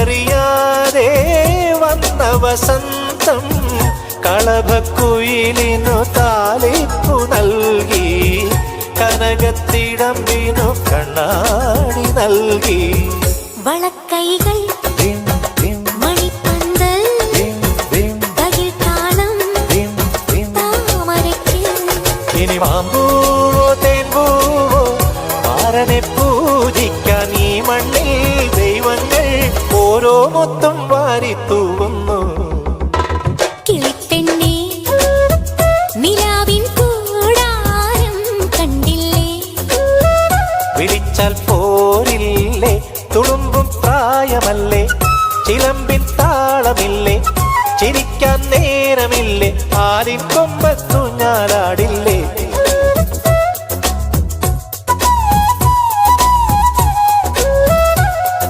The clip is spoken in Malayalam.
അറിയാതെ വന്ന വസന്തം കളഭക്കുയിലിനു താലിപ്പു നൽകി കനകത്തിടമ്പിനു കണ്ണാടി നൽകി വളക്കൈകൾ മണിപ്പന്തൽ തകിൽ താളം താമരയ്ക്ക് ഇനി മാമ്പൂവോ തേൻപൂവോ മാരനെ പൂജിക്കാൻ ഈ മണ്ണിൽ ദൈവങ്ങൾ ഓരോ മൊത്തം വാരിത്തൂവുന്നു. കിളിപ്പെണ്ണേ നിലാവിൻ കൂടാരം കണ്ടില്ലേ വിളിച്ചാൽ പോരില്ലേ തുളുമ്പും പ്രായമല്ലേ ചിലമ്പിൻ താളമില്ലേ ചിരിക്കാൻ നേരമില്ലേ ആലിൻ കൊമ്പത്തു